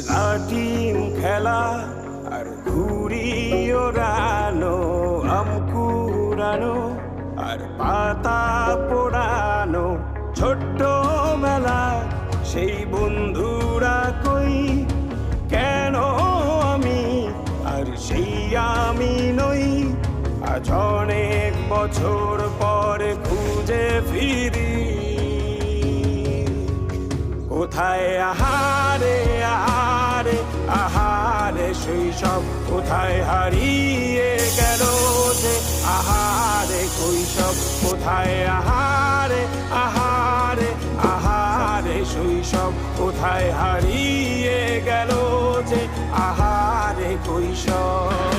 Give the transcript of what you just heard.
লাটিম খেলা আর ঘুড়ি ওড়ানো, আম কুড়ানো আর পাতা পোড়ানো, ছোট্টবেলা সেই বন্ধুরা কই, কেন আমি আর সেই আমি নই। আজ অনেক বছর পরে খুঁজে ফিরি, কোথায় আহারে আহারে আহারে শৈশব, কোথায় হারিয়ে গেল যে আহারে কৈশব, কোথায় আহারে আহারে আহারে শৈশব, কোথায় হারিয়ে গেল যে আহারে কৈশব।